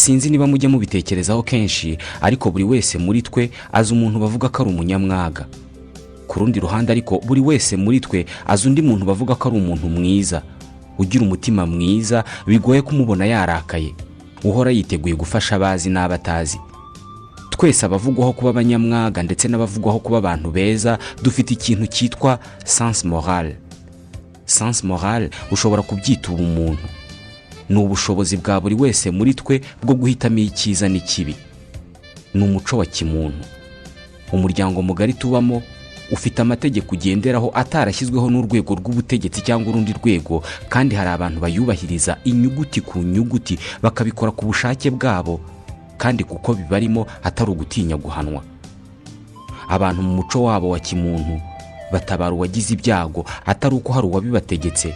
Sinzi niba mujya mubitekerezaho kenshi, ariko buri wese muri twe azi umuntu bavuga ko ari umunyamwaga. Ku rundi ruhande ariko buri wese muri twe azi undi muntu bavuga ko ari umuntu mwiza, ugira umutima mwiza, bigoye kumubona yarakaye, uhora yiteguye gufasha abazi n'abatazi. Twese abavugwaho kuba abanyamwaga ndetse n'abavugwaho kuba abantu beza dufite ikintu cyitwa sens moral. Sens moral ushobora kubyita ubumuntu. Ni ubushobozi bwa buri wese muri twe bwo guhitamo icyiza n'ikibi. Ni umuco wa kimuntu. Umuryango mugari tubamo ufite amategeko ugenderaho atarashyizweho n'urwego rw'ubutegetsi cyangwa urundi rwego, kandi hari abantu bayubahiriza inyuguti ku nyuguti, bakabikora ku bushake bwabo, kandi kuko bibarimo atari ugutinya guhanwa. Abantu mu muco wabo wa kimuntu batabara uwagize ibyago atari uko hari uwabibategetse,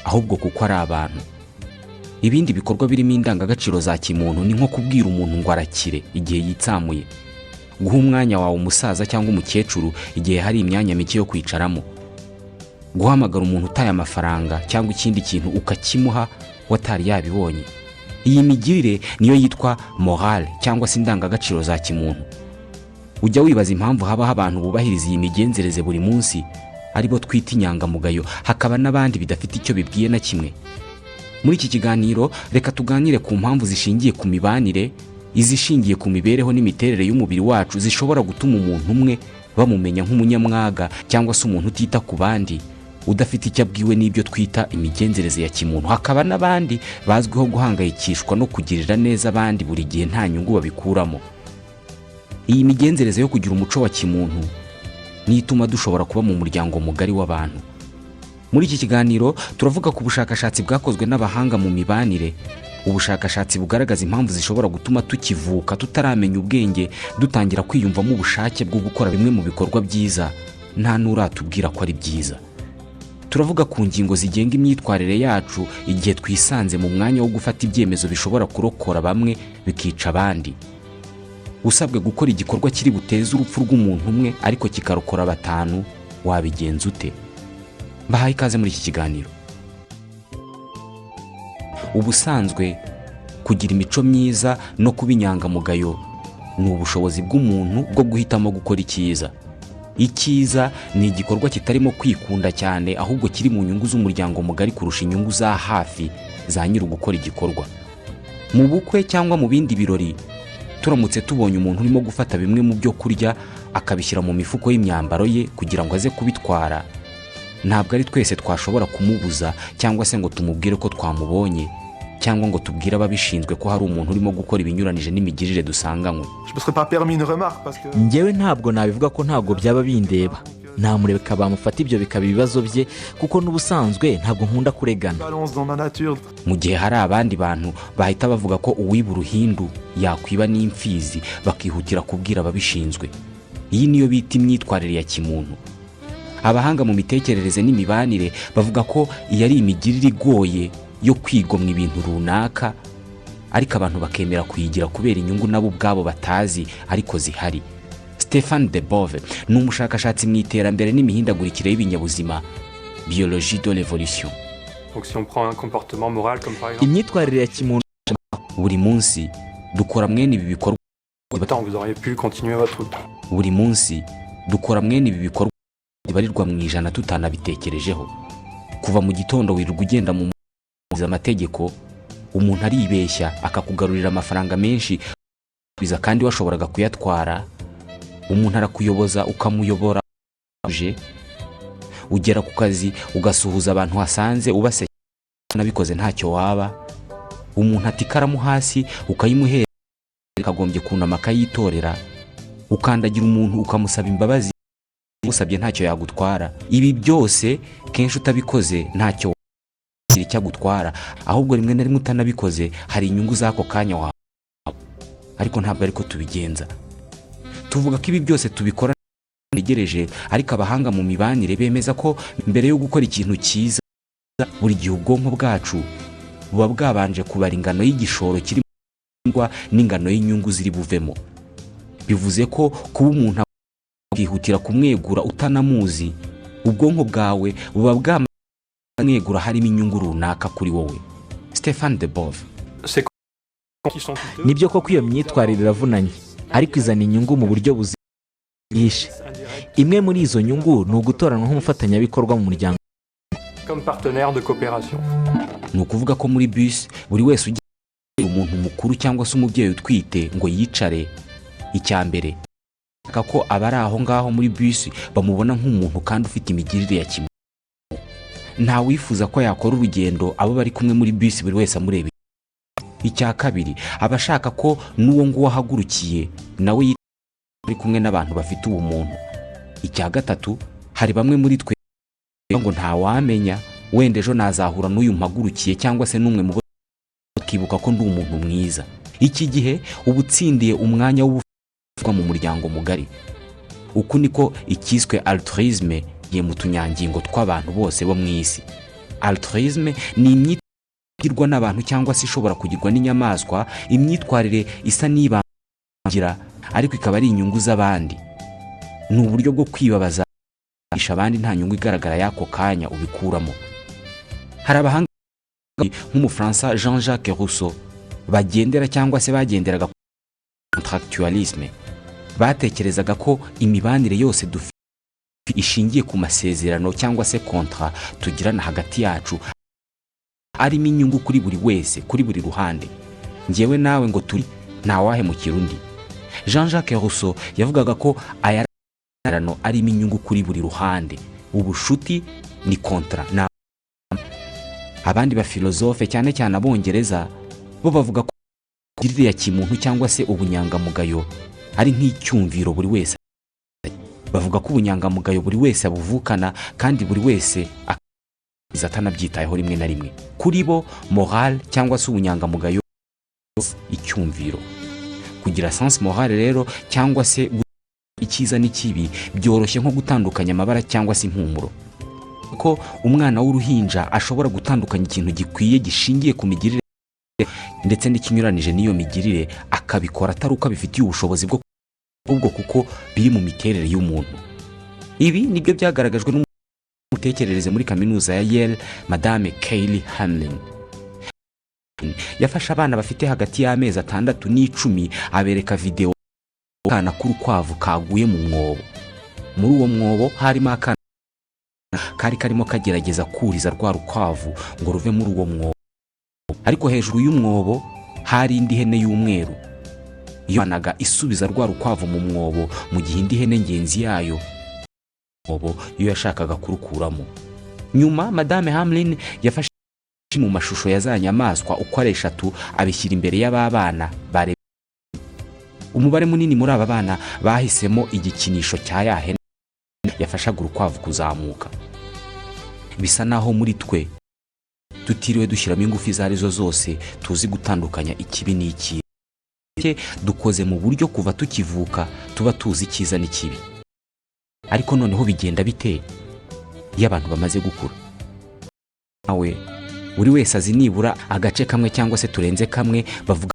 ahubwo kuko ari abantu. Ibindi bikorwa birimo indangagaciro za kimuntu ni nko kubwira umuntu ngo arakire igihe yitsamuye, guha umwanya wawe umusaza cyangwa umukecuru igihe hari imyanya mike yo kwicaramo, guhamagara umuntu utaye amafaranga cyangwa ikindi kintu ukakimuha watari yabibonye. Iyi migirire niyo yitwa moral cyangwa se indangagaciro za kimuntu. Ujya wibaza impamvu habaho abantu bubahiriza iyi migenzereze buri munsi, aribo twita inyangamugayo, hakaba n'abandi bidafite icyo bibwiye na kimwe. Muri iki kiganiro reka tuganire ku mpamvu zishingiye ku mibanire, izishingiye ku mibereho n'imiterere y'umubiri wacu zishobora gutuma umuntu umwe bamumenya nk'umunyamwaga cyangwa se umuntu utita ku bandi, udafite icyo abwiwe n'ibyo twita imigenzereze ya kimuntu. Hakaba n'abandi bazwiho guhangayikishwa no kugirira neza abandi buri gihe nta nyungu babikuramo. Iyi migenzereze yo kugira umuco wa kimuntu ni ituma dushobora kuba mu muryango mugari w'abantu. Muri iki kiganiro turavuga ku bushakashatsi bwakozwe n'abahanga mu mibanire, ubushakashatsi bugaragaza impamvu zishobora gutuma tukivuka tutaramenya ubwenge dutangira kwiyumvamo ubushake bwo gukora bimwe mu bikorwa byiza nta n'uratubwira ko ari byiza. Turavuga ku ngingo zigenga imyitwarire yacu igihe twisanze mu mwanya wo gufata ibyemezo bishobora kurokora bamwe bikica abandi. Usabwe gukora igikorwa kiri buteze urupfu rw'umuntu umwe ariko kikarokora batanu, wabigenza ute? Mbahaye ikaze muri iki kiganiro. Ubusanzwe kugira imico myiza no kuba inyangamugayo ni ubushobozi bw'umuntu bwo guhitamo gukora icyiza. Icyiza ni igikorwa kitarimo kwikunda cyane, ahubwo kiri mu nyungu z'umuryango mugari kurusha inyungu za hafi za nyiri gukora igikorwa. Mu bukwe cyangwa mu bindi birori, turamutse tubonye umuntu urimo gufata bimwe mu byo kurya akabishyira mu mifuko y'imyambaro ye kugira ngo aze kubitwara, ntabwo ari twese twashobora kumubuza cyangwa se ngo tumubwire ko twamubonye, cyangwa ngo tubwire ababishinzwe ko hari umuntu urimo gukora ibinyuranije n'imigirire dusanganywe. Njyewe ntabwo nabivuga ko ntabwo byaba bindeba, namureka bamufata ibyo bikaba ibibazo bye, kuko n'ubusanzwe ntabwo nkunda kuregana. Mu gihe hari abandi bantu bahita bavuga ko uwiba uruhindu yakwiba n'imfizi, bakihutira kubwira ababishinzwe. Iyi niyo bita imyitwarire ya kimuntu. Abahanga mu mitekerereze n'imibanire bavuga ko iyi ari imigirire igoye yo kwigomwa ibintu runaka, ariko abantu bakemera kuyigira kubera inyungu nabo ubwabo batazi ariko zihari. Stéphane de Bove ni umushakashatsi mu iterambere n'imihindagurikire y'ibinyabuzima, biologie de l'évolution. Imyitwarire ya kimuntu. Buri munsi dukora mwene ibi bikorwa. Buri munsi dukora mwene ibi bikorwa bibarirwa mu ijana tutanabitekerejeho. Kuva mu gitondo wirirwa ugenda mu amategeko, umuntu aribeshya akakugarurira amafaranga menshi biza kandi washoboraga kuyatwara. Umuntu arakuyoboza ukamuyobora, ugera ku kazi ugasuhuza abantu wasanze ubaseke nabikoze ntacyo waba. Umuntu ati karamu hasi ukayimuhera, akagombye kunama akayitorera. Ukandagira umuntu ukamusaba imbabazi, usabye ntacyo yagutwara. Ibi byose kenshi utabikoze ntacyo cyagutwara, ahubwo rimwe na rimwe utanabikoze hari inyungu zako kanya wawe. Ariko ntabwo ariko tubigenza. Tuvuga ko ibi byose tubikora ntegereje, ariko abahanga mu mibanire bemeza ko mbere yo gukora ikintu cyiza, buri gihe ubwonko bwacu buba bwabanje kubara ingano y'igishoro kiri n'ingano y'inyungu ziri buvemo. Bivuze ko kuba umuntu akihutira kumwegura utanamuzi, ubwonko bwawe buba bwamwegura harimo inyungu runaka kuri wowe. Stéphane de Bove. nibyo koko iyo myitwarire iravunanye ariko izana inyungu mu buryo buzishe. Imwe muri izo nyungu ni ugutoranwa nk'umufatanyabikorwa mu muryango. ni ukuvuga ko muri bus buri wese ugiye umuntu mukuru cyangwa se umubyeyi utwite ngo yicare. Icya mbere ko abari aho ngaho muri bus bamubona nk'umuntu kandi ufite imigirire ya kimuntu. Nta wifuza ko yakora urugendo abo bari kumwe muri bus buri wese amureba. Icya kabiri abashaka ko n'uwo nguwo ahagurukiye nawe ari kumwe n'abantu bafite ubumuntu. Icya gatatu hari bamwe muri twe ngo nta wamenya wenda ejo nazahura n'uyu mpagurukiye cyangwa se n'umwe mu kibuka ko ndi umuntu mwiza. Iki gihe uba utsindiye umwanya w'ubufwa mu muryango mugari. Uku niko ikiswe altruisme ye mu tunyangingo tw'abantu bose bo mu isi. Altruisme ni imyitwarire n'abantu cyangwa se ishobora kugirwa n'inyamaswa, imyitwarire isa n'ibangira ariko ikaba ari inyungu z'abandi. Ni uburyo bwo kwibabaza abandi nta nyungu igaragara y'ako kanya ubikuramo. Hari abahanga nk'umufaransa Jean-Jacques Rousseau bagendera cyangwa se bagenderaga contractualisme. Batekerezaga ko imibanire yose dufite ishingiye ku masezerano cyangwa se kontra tugirana hagati yacu arimo inyungu kuri buri wese, kuri buri ruhande. Njyewe nawe ngo turi ntawahemukira undi. Jean-Jacques Rousseau yavugaga ko ayarano arimo inyungu kuri buri ruhande. Ubushuti ni kontra. Abandi ba filozofe cyane cyane abongereza bo bavuga ko imigirire ya kimuntu cyangwa se ubunyangamugayo ari nk'icyumviro buri wese. Bavuga ko ubunyangamugayo buri wese abuvukana kandi buri wese atanabyitayeho rimwe na rimwe. Kuri bo moral cyangwa se ubunyangamugayo icyumviro. Kugira sens moral rero cyangwa se icyiza n'ikibi byoroshye nko gutandukanya amabara cyangwa se impumuro. Ko umwana w'uruhinja ashobora gutandukanya ikintu gikwiye gishingiye ku migirire ndetse n'ikinyuranije n'iyo migirire akabikora atari uko abifitiye ubushobozi bwo ubwo kuko biri mu miterere y'umuntu. Ibi nibyo byagaragajwe n'umutekerereze muri kaminuza ya Yale, Madame Kaylee Hamlin. Yafashe abana bafite hagati y'amezi 6 n'10 abereka video kana k'urukwavu kaguye mu mwobo. Muri uwo mwobo harimo akana kari karimo kagerageza kuriza rwa rukwavu ngo ruve muri uwo mwobo, ariko hejuru y'umwobo hari indi hene y'umweru. Iyo anaga isubiza rwa rukwavu mu mwobo mu gihe indi hene ngenzi yayo mwobo iyo yashakaga kurukuramo. Nyuma Madame Hamlin yafashe mu mashusho ya za nyamaswa uko ari 3 abishyira imbere y'ababana bare. Umubare munini muri aba bana bahisemo igikinisho cya ya hene yafashaga urukwavu kuzamuka. Bisa naho muri twe tutiriwe dushyiramo ingufu izo arizo zose tuzi gutandukanya ikibi n'iki. Dukoze mu buryo kuva tukivuka tuba tuzi icyiza n'ikibi. Ariko noneho bigenda bite iyo abantu bamaze gukura? Nawe buri wese azi nibura agace kamwe cyangwa se turenze kamwe bavuga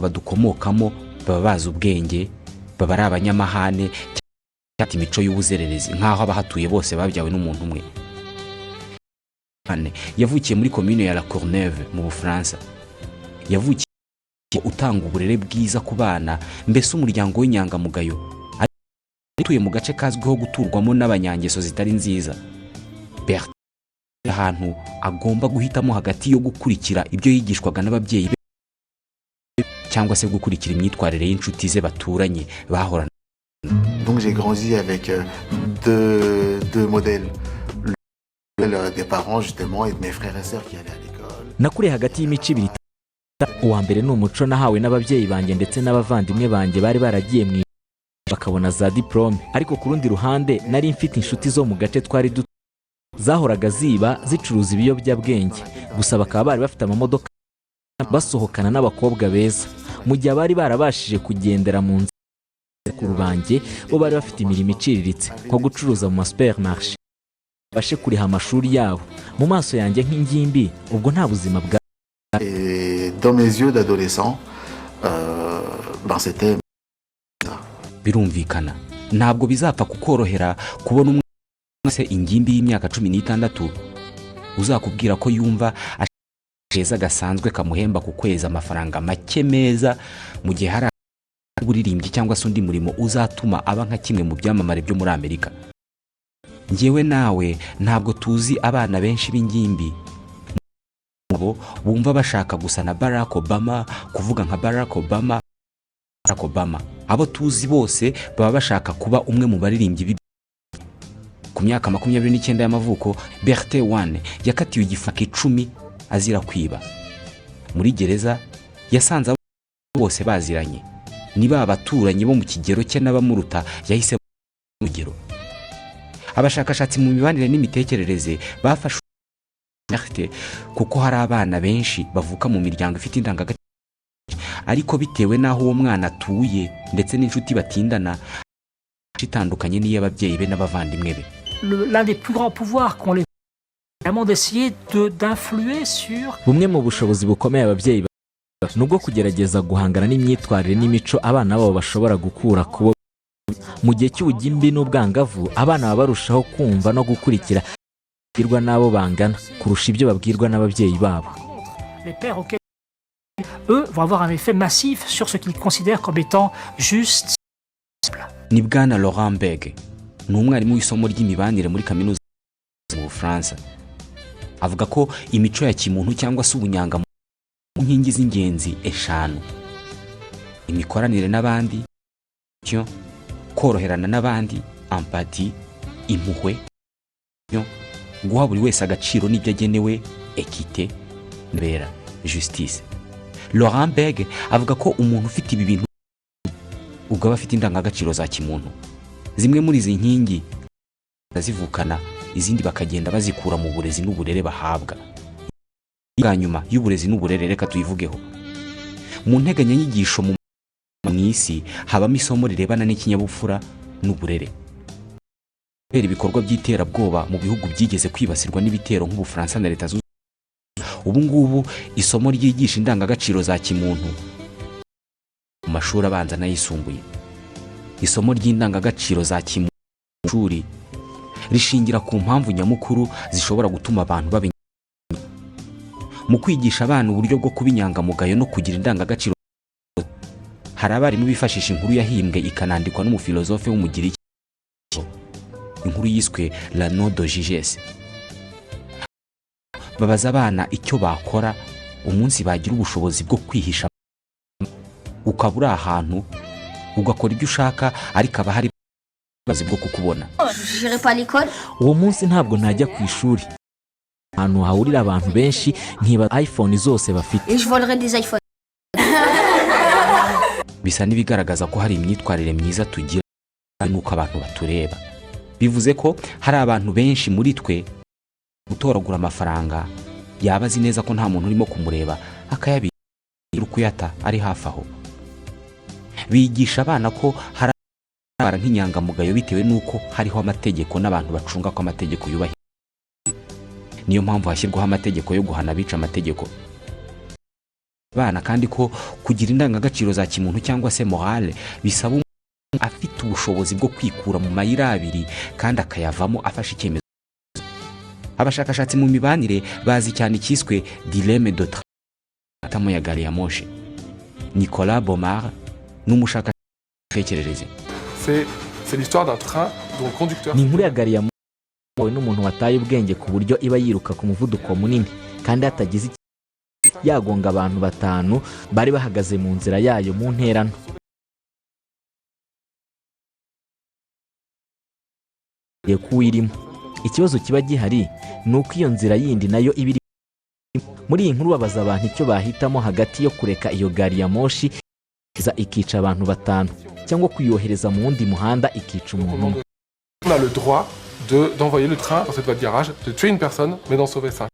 badukomokamo, baba bazi ubwenge, baba ari abanyamahane cyangwa imico y'ubuzererezi nk'aho abahatuye bose babyawe n'umuntu umwe. Yavukiye muri commune ya La Courneuve mu Bufaransa. Yavukiye utanga uburere bwiza ku bana, mbese umuryango w'inyangamugayo. Atuye mu gace kazwiho guturwamo n'abanyangeso zitari nziza. Bertrand ahantu agomba guhitamo hagati yo gukurikira ibyo yigishwaga n'ababyeyi be cyangwa se gukurikira imyitwarire y'inshuti ze baturanye bahorana. Donc j'ai grandi avec deux modèles, des parents justement et de mes frères et sœurs qui allaient à l'école. Nakuriye hagati y'imico ibiri. Uwa mbere ni umuco nahawe n'ababyeyi banjye ndetse n'abavandimwe banjye bari baragiye mu bakabona za diplome, ariko ku rundi ruhande nari mfite inshuti zo mu gace twari zahoraga ziba zicuruza ibiyobyabwenge, gusa bakaba bari bafite amamodoka basohokana n'abakobwa beza. Mu gihe bari barabashije kugendera mu nzira ku rubange, bo bari bafite imirimo iciriritse nko gucuruza mu supermarché bashe kuriha amashuri yabo. Mu maso yanjye nk'ingimbi ubwo nta buzima bwa. Et dans mes yeux d'adolescent, c'était birumvikana ntabwo bizapfa kukorohera kubona umwe se ingimbi y'imyaka 16 uzakubwira ko yumva keza gasanzwe kamuhemba ku kwezi amafaranga make meza, mu gihe hari uburirimbyi cyangwa se undi murimo uzatuma aba nka kimwe mu byamamare byo muri Amerika. Njyewe nawe ntabwo tuzi abana benshi b'ingimbi bumva bashaka gusa na Barack Obama, kuvuga nka Barack Obama. Abo tuzi bose baba bashaka kuba umwe mu baririmbyi. Ku myaka 29 y'amavuko, Berthe Wane yakatiwe igifaka 10 azira kwiba. Muri gereza yasanze bose baziranye, niba abaturanyi bo mu kigero cye n'abamuruta yahise mugero. Abashakashatsi mu mibanire n'imitekerereze bafashe Berthe kuko hari abana benshi bavuka mu miryango ifite indangagaciro, ariko bitewe naho uwo mwana atuye ndetse n'inshuti batindana itandukanye n'iy'ababyeyi be n'abavandimwe be. L'un des plus grands pouvoirs qu'ont les vraiment d'essayer d'influer sur bumwe mu bushobozi bukomeye ababyeyi nubwo kugerageza guhangana n'imyitwarire n'imico abana babo bashobora gukura kubo mu gihe cy'ubugimbi n'ubwangavu. Abana baba barushaho kumva no gukurikira babwirwa n'abo bangana kurusha ibyo babwirwa n'ababyeyi babo. les pères auxquels eux vont avoir un effet massif sur ce qu'ils considèrent comme étant juste. Ni Bwana Laurent Beg, ni umwarimu w'isomo ry'imibanire muri kaminuza mu Bufaransa. Avuga ko imico ya kimuntu cyangwa se ubunyanga mu nkingi z'ingenzi 5: imikoranire n'abandi, koroherana n'abandi, empathy, impuhwe, guha buri wese agaciro n'ibyo agenewe, equité, mbera, justice. Laurent Beg avuga ko umuntu ufite ibi bintu ubwo aba afite indangagaciro za kimuntu. Zimwe muri izi nkingi zivukana, izindi bakagenda bazikura mu burezi n'uburere bahabwa. Bwa nyuma y'uburezi n'uburere reka tuyivugeho. Mu nteganyanyigisho mu isi habamo isomo rirebana n'ikinyabupfura n'uburere. Kubera ibikorwa by'iterabwoba mu bihugu byigeze kwibasirwa n'ibitero nk'Ubufaransa na Leta Zunze Ubumwe, ubu ngubu isomo ryigisha indangagaciro za kimuntu mu mashuri abanza n'ayisumbuye. Isomo ry'indangagaciro za kimuntu mu shuri rishingira ku mpamvu nyamukuru zishobora gutuma abantu baba mu kwigisha abana uburyo bwo kuba inyangamugayo no kugira indangagaciro. Hari abarimu bifashisha inkuru yahimbwe ikanandikwa n'umufilozofe w'umugiriki, inkuru yiswe La Note de Gigès. Babaza abana icyo bakora umunsi bagira ubushobozi bwo kwihisha, ukaba uri ahantu ugakora ibyo ushaka ariko aba hari bazi bwo kukubona. Uwo munsi ntabwo najya ku ishuri, ahantu hahurira abantu benshi nkiba iPhone zose bafite. Bisa n'ibigaragaza ko hari imyitwarire myiza tugira nuko abantu batureba. Bivuze ko hari abantu benshi muri twe gutoragura amafaranga yaba azi neza ko nta muntu urimo kumureba akayabira kuyata ari hafi aho. Bigisha abana ko hari nk'inyangamugayo bitewe nuko hariho amategeko n'abantu bacunga ko amategeko yubahirizwa. Niyo mpamvu hashyirwaho amategeko yo guhana abica amategeko. Abana kandi ko kugira indangagaciro za kimuntu cyangwa se morale bisaba umuntu afite ubushobozi bwo kwikura mu mayira abiri kandi akayavamo afashe icyemezo. Abashakashatsi mu mibanire bazi cyane ikiswe dilemme de train ya gari ya moshi. Nicolas Baumard n'umushakashatsi w'imitekerereze. C'est l'histoire d'un train dont le conducteur. Ni inkuru ya gari ya moshi n'umuntu wataye ubwenge ku buryo iba yiruka ku muvuduko munini kandi hatagize yagonga abantu 5 bari bahagaze mu nzira yayo mu nterano. Yekuwirimo ikibazo kiba gihari nuko iyo nzira yindi nayo ibiri. Muri iyi nkuru babaza abantu icyo bahitamo hagati yo kureka iyo gari ya moshi ikica abantu 5 cyangwa kuyohereza mu wundi muhanda ikica umuntu. On a le droit d'envoyer le train dans cette voie de garage, de tuer une personne mais d'en sauver 5.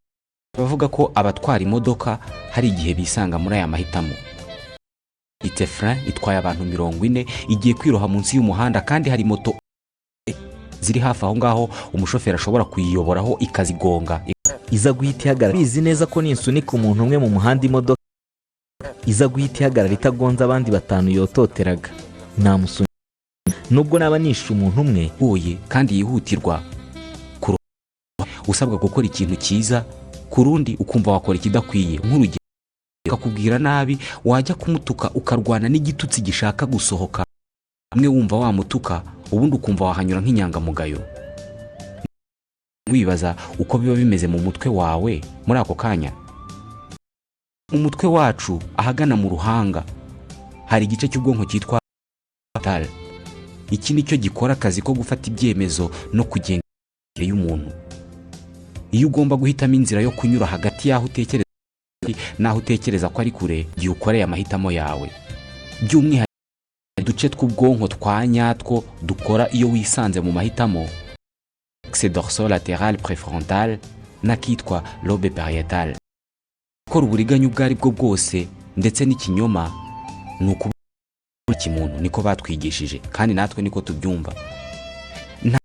Bavuga ko abatwara imodoka hari igihe bisanga muri aya mahitamo. Itefra itwaye abantu 40 igiye kwiroha munsi y'umuhanda kandi hari moto ziri hafi aho ngaho umushoferi ashobora kuyiyoboraho ikazigonga. Iza guhita ihagarara bizi neza ko ninsunika umuntu umwe mu muhanda imodoka iza guhita ihagarara itagonza abandi 5 yototeraga. Namusunika nubwo naba nishe umuntu umwe uye kandi yihutirwa usabwa gukora ikintu cyiza ku rundi ukumva wakora ikidakwiye, nk'urugero akakubwira nabi, wajya kumutuka ukarwana n'igitutsi gishaka gusohoka, umwe wumva wamutuka ubundi ukumva wahanyura nk'inyangamugayo. Wibaza uko biba bimeze mu mutwe wawe muri ako kanya. Mu mutwe wacu ahagana mu ruhanga hari igice cy'ubwonko cyitwa frontal. Iki nicyo gikora akazi ko gufata ibyemezo no kugenga y'umuntu. Iyo ugomba guhitamo inzira yo kunyura hagati y'aho utekereza n'aho utekereza ko ari kure, igihe ukoreye amahitamo yawe. By'umwihariko uduce tw'ubwonko twa nyatwo dukora iyo wisanze mu mahitamo, axe dorsolatéral préfrontal n'akitwa lobe pariétal. Gukora uburiganya ubwo ari bwo bwose ndetse n'ikinyoma ni ukuba ikimuntu, niko batwigishije kandi natwe niko tubyumva. Nta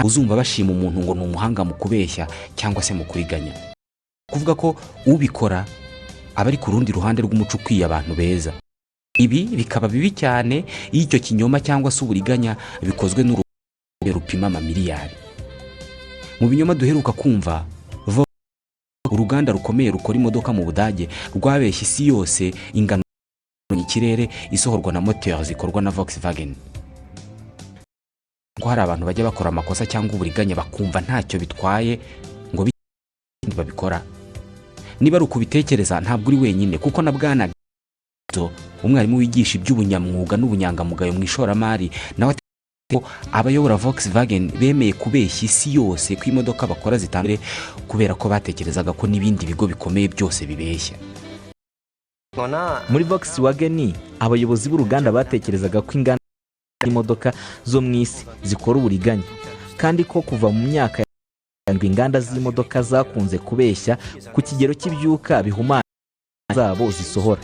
uzumva bashima umuntu ngo ni umuhanga mu kubeshya cyangwa se mu kuriganya. Kuvuga ko ubikora aba ari ku rundi ruhande rw'umuco ukwiye abantu beza. Ibi bikaba bibi cyane iyo icyo kinyoma cyangwa se uburiganya bikozwe n'urugero rupima amamiliyari. Mu binyoma duheruka kumva, uruganda rukomeye rukora imodoka mu Budage rwabeshye isi yose ingano y'ikirere isohorwa na moteur zikorwa na Volkswagen. Ngo hari abantu bajya bakora amakosa cyangwa uburiganya bakumva ntacyo bitwaye ngo babikora. Niba ari ukubitekereza ntabwo uri wenyine, kuko na Bwana umwarimu wigisha iby'ubunyamwuga n'ubunyangamugayo mu ishoramari nawe ko abayobora Volkswagen bemeye kubeshya isi yose ko imodoka bakora zitandukanye kubera ko batekerezaga ko n'ibindi bigo bikomeye byose bibeshya. Muri Volkswagen abayobozi b'uruganda batekerezaga ko inganda y'imodoka zo mu isi zikora uburiganya, kandi ko kuva mu myaka inganda z'imodoka zakunze kubeshya ku kigero cy'ibyuka bihumanya zabo zisohora.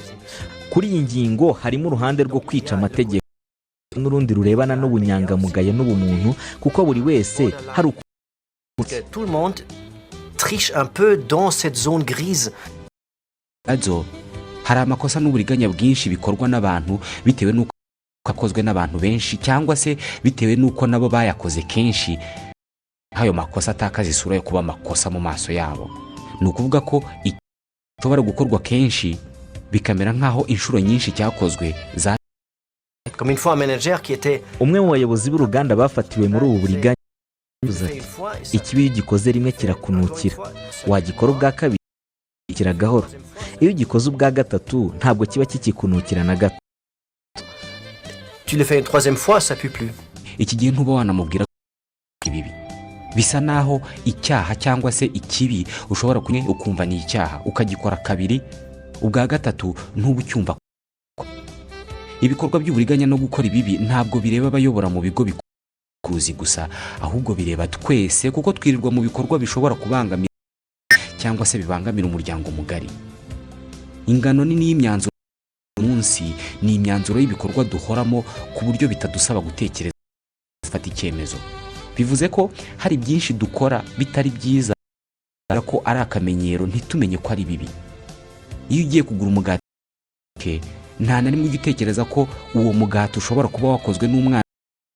Kuri iyi ngingo harimo uruhande rwo kwica amategeko n'urundi rurebana n'ubunyangamugayo n'ubumuntu, kuko buri wese hari tout le monde triche un peu dans cette zone grise. Hari amakosa n'uburiganya bwinshi bikorwa n'abantu bitewe n'uko akozwe n'abantu benshi cyangwa se bitewe n'uko nabo bayakoze kenshi. Hayo makosa atakaza isura yo kuba amakosa mu maso yabo. Ni ukuvuga ko ishobora gukorwa kenshi bikamera nk'aho inshuro nyinshi cyakozwe za Comme une fois un manager qui était umwe mu bayobozi b'uruganda bafatiwe muri ubu buriganya ikibi gikoze rimwe kirakunukira, wagikora ubwa kabiri kiragahoro, iyo ugikoze ubwa gatatu ntabwo kiba kikikunukira na gato. Tu le fais une troisième fois, ça pue plus. Iki gihe ntuba wanamubwira ibibi. Bisa naho icyaha cyangwa se ikibi ushobora ukumva ni icyaha ukagikora kabiri, ubwa gatatu ntubucyumva. Ibikorwa by'uburiganya no gukora ibibi ntabwo bireba abayobora mu bigo bikuzi gusa, ahubwo bireba twese, kuko twirirwa mu bikorwa bishobora kubangamira cyangwa se bibangamira umuryango mugari. Ingano nini y'imyanzuro munsi ni imyanzuro y'ibikorwa duhoramo ku buryo bitadusaba gutekereza gufata icyemezo. Bivuze ko hari byinshi dukora bitari byiza, ko ari akamenyero ntitumenye ko ari bibi. Iyo ugiye kugura umugati nta na rimwe ugitekereza ko uwo mugati ushobora kuba wakozwe n'umwana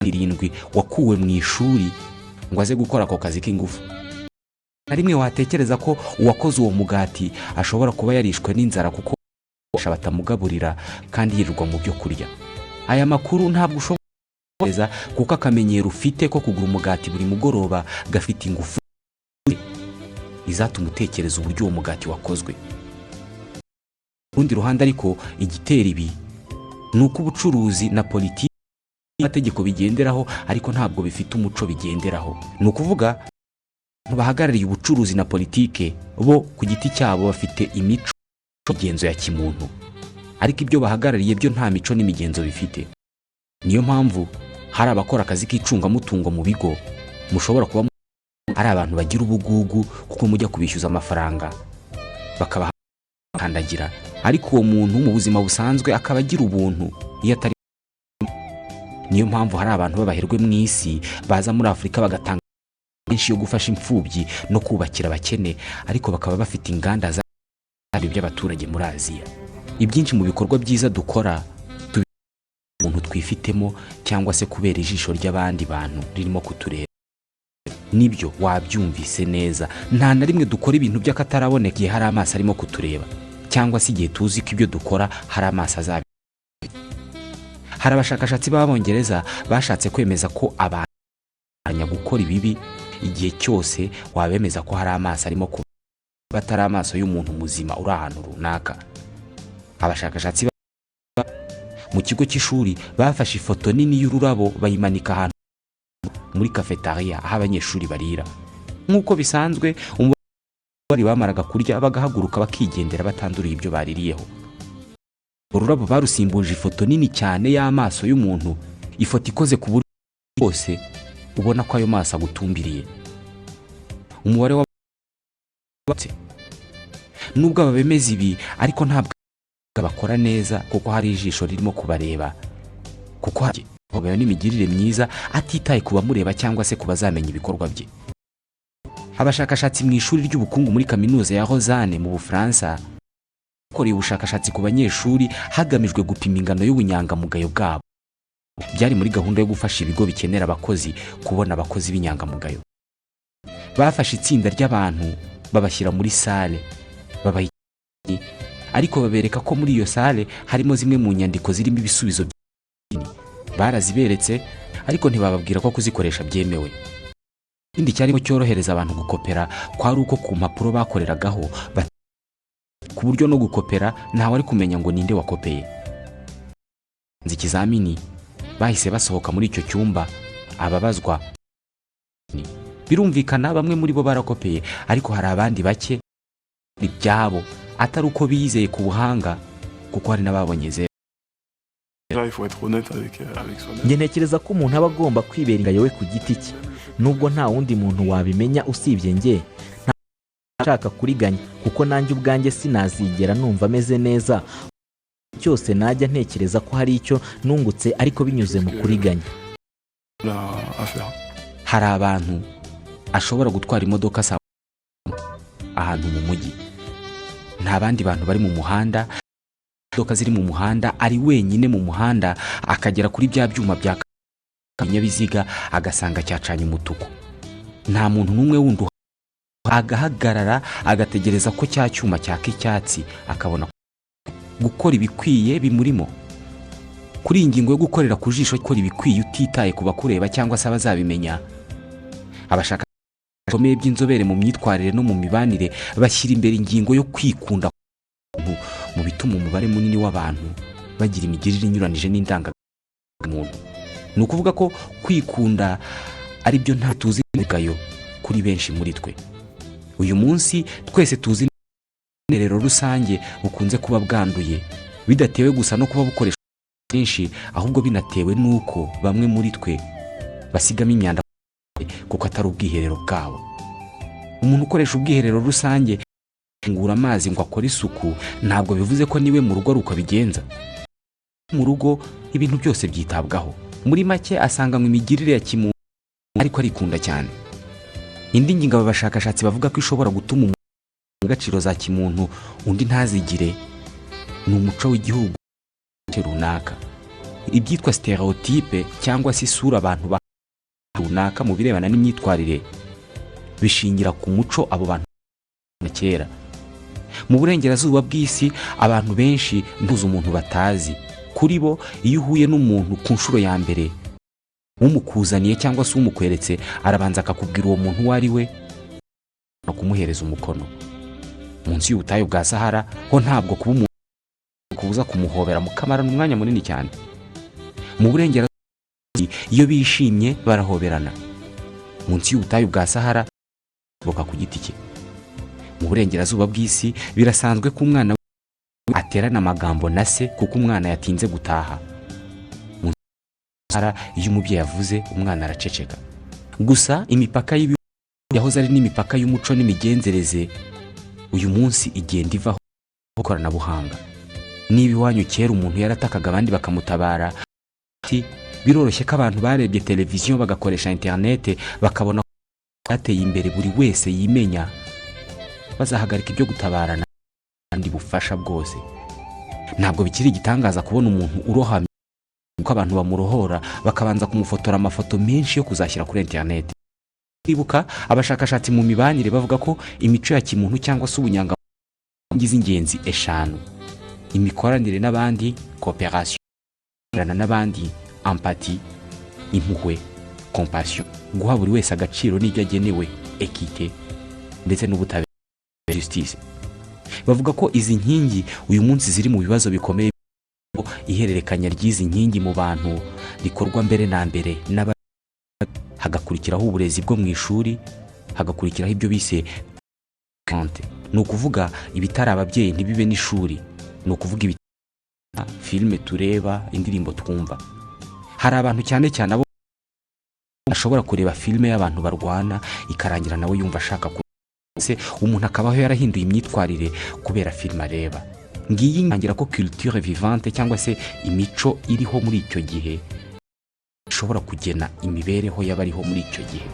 7 wakuwe mu ishuri ngo aze gukora ako kazi k'ingufu. Na rimwe watekereza ko uwakoze uwo mugati ashobora kuba yarishwe n'inzara kuko batamugaburira kandi yirirwa mu byo kurya. Aya makuru ntabwo ushobora kuko akamenyero ufite ko kugura umugati buri mugoroba gafite ingufu izatuma utekereza uburyo uwo mugati wakozwe. Urundi ruhande ariko igitera ibi ni uko ubucuruzi na politiki n'amategeko bigenderaho ariko ntabwo bifite umuco bigenderaho. Ni ukuvuga bahagarariye ubucuruzi na politike bo ku giti cyabo bafite imico n'imigenzo ya kimuntu, ariko ibyo bahagarariye byo nta mico n'imigenzo bifite. Niyo mpamvu hari abakora akazi k'icungamutungo mu bigo mushobora kuba ari abantu bagira ubugugu kuko mujya kubishyuza amafaranga bakabakandagira, ariko uwo muntu mu buzima busanzwe akaba agira ubuntu iyo atari. Niyo mpamvu hari abantu b'abaherwe mu isi baza muri Afurika bagatanga benshi yo gufasha imfubyi no kubakira abakene, ariko bakaba bafite inganda za by'abaturage muri Aziya. Ibyinshi mu bikorwa byiza dukora umuntu twifitemo cyangwa se kubera ijisho ry'abandi bantu ririmo kutureba. nibyo wabyumvise neza, nta na rimwe dukora ibintu by'akataraboneka igihe hari amaso arimo kutureba, cyangwa se igihe tuzi ko ibyo dukora hari amaso azabireba. Hari abashakashatsi b'Abongereza bashatse kwemeza ko abantu gukora ibibi igihe cyose wabemeza ko hari amaso arimo kuba batari amaso y'umuntu muzima uri ahantu runaka. Abashakashatsi mu kigo cy'ishuri bafashe ifoto nini y'ururabo bayimanika ahantu muri cafeteria aho abanyeshuri barira. Nk'uko bisanzwe bari bamaraga kurya bagahaguruka bakigendera batanduriye ibyo baririyeho. Ururabo barusimbuje ifoto nini cyane y'amaso y'umuntu, ifoto ikoze ku buryo bwose ubona ko ayo maso agutumbiriye. Umubare w'abatse nubwo ababemeza ibi ariko ntabwo bakora neza kuko hari ijisho ririmo kubareba, kuko hari n'imigirire myiza atitaye ku bamureba cyangwa se ku bazamenya ibikorwa bye. Abashakashatsi mu ishuri ry'ubukungu muri kaminuza ya Lausanne mu Bufaransa bakoreye ubushakashatsi ku banyeshuri hagamijwe gupima ingano y'ubunyangamugayo bwabo. Byari muri gahunda yo gufasha ibigo bikenera abakozi kubona abakozi b'inyangamugayo. Bafashe itsinda ry'abantu babashyira muri sale ariko babereka ko muri iyo sale harimo zimwe mu nyandiko zirimo ibisubizo by'idini. Baraziberetse ariko ntibababwira ko kuzikoresha byemewe. Ikindi cyarimo cyorohereza abantu gukopera kwari uko ku mpapuro bakoreragaho ku buryo no gukopera ntawe ari kumenya ngo ninde wakopeye. Ikizamini bahise basohoka muri icyo cyumba ababazwa. Birumvikana bamwe muri bo barakopeye ariko hari abandi bake ibyabo atari uko bizeye ku buhanga kuko hari n'ababonyeze. Njye ntekereza ko umuntu aba agomba kwibera ingayo we ku giti cye, nubwo nta wundi muntu wabimenya usibye njye. Nshaka kuriganya kuko nanjye ubwanjye sinazigera numva ameze neza cyose najya ntekereza ko hari icyo nungutse ariko binyuze mu kuriganya. Hari abantu ashobora gutwara imodoka ahantu mu mujyi, nta bandi bantu bari mu muhanda, imodoka ziri mu muhanda, ari wenyine mu muhanda, akagera kuri bya byuma bya kinyabiziga agasanga cyacanye umutuku. Nta muntu n'umwe wundi agahagarara agategereza ko cya cyuma cyaka icyatsi akabona gukora ibikwiye bimurimo. Kuri iyi ngingo yo gukorera ku jisho gukora ibikwiye utitaye ku bakureba cyangwa se abazabimenya, abashaka bakomeye by'inzobere mu myitwarire no mu mibanire bashyira imbere ingingo yo kwikunda mu bituma umubare munini w'abantu bagira imigirire inyuranije n'indangamuntu. Ni ukuvuga ko kwikunda ari byo nta tuzi gayo kuri benshi muri twe. Uyu munsi twese tuzi rero rusange bukunze kuba bwanduye, bidatewe gusa no kuba bukoresha byinshi, ahubwo binatewe n'uko bamwe muri twe basigamo imyanda kuko atari ubwiherero bwabo. Umuntu ukoresha ubwiherero rusange ngura amazi ngo akore isuku ntabwo bivuze ko niwe mu rugo ruko bigenza. Mu rugo ibintu byose byitabwaho. Muri make asanga mu imigirire ya kimuntu ariko arikunda cyane. Indi ngingo abashakashatsi bavuga ko ishobora gutuma agaciro za kimuntu undi ntazigire ni umuco w'igihugu runaka. Ibyitwa stereotype cyangwa se isura abantu runaka mu birebana n'imyitwarire bishingira ku muco abo bantu kera. Mu burengerazuba bw'isi abantu benshi ntuzi umuntu batazi. Kuri bo iyo uhuye n'umuntu ku nshuro ya mbere umukuzaniye cyangwa se umukweretse arabanza akakubwira uwo muntu wari we no kumuhereza umukono. Munsi y'ubutayu bwa Sahara ho ntabwo kuba umuntu kubuza kumuhobera mukamarana umwanya munini cyane. Mu burengerazuba iyo bishimye barahoberana. Munsi y'ubutayu bwa Sahara boka ku giti cye. Mu burengerazuba bw'isi birasanzwe ko umwana aterana amagambo na se kuko umwana yatinze gutaha. Iyo umubyeyi yavuze umwana araceceka. Gusa imipaka y'ibihugu yahoze ari n'imipaka y'umuco n'imigenzereze uyu munsi igenda ivaho ikoranabuhanga. Niba iwanyu kera umuntu yaratakaga abandi bakamutabara, biroroshye ko abantu barebye televiziyo bagakoresha internet bakabona ko ateye imbere buri wese yimenya, bazahagarika ibyo gutabarana kandi bufasha bwose. Ntabwo bikiri igitangaza kubona umuntu urohamye ko abantu bamurohora bakabanza kumufotora amafoto menshi yo kuzashyira kuri internet. Ibuka abashakashatsi mu mibanire bavuga ko imico ya kimuntu cyangwa se ubunyangamugayo ngize ingenzi eshanu: imikoranire n'abandi, cooperation, n'abandi, empathie, impuhwe, compassion, guha buri wese agaciro n'ibyo agenewe, equité, ndetse n'ubutabera, justice. Bavuga ko izi nkingi uyu munsi ziri mu bibazo bikomeye. Ihererekanya ry'izi nkingi mu bantu rikorwa mbere na mbere hagakurikiraho uburezi bwo mu ishuri, hagakurikiraho ibyo bise kante. Ni ukuvuga ibitari ababyeyi ntibibe n'ishuri, ni ukuvuga filime tureba, indirimbo twumva. Hari abantu cyane cyane abo ashobora kureba filime y'abantu barwana ikarangira nawe yumva ashaka se umuntu akabaho yarahinduye imyitwarire kubera filime areba. Ngiyi ngangira ko culture vivante cyangwa se imico iriho muri icyo gihe ishobora kugena imibereho y'abariho muri icyo gihe.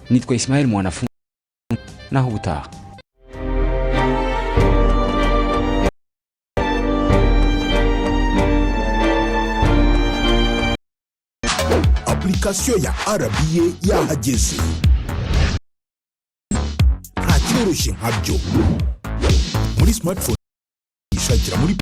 Nitwa Ismael Mwanafunzi, naho ubutaha. Application ya RBA yahageze, nta kiroroshye nkabyo. Muri smartphone ishakira muri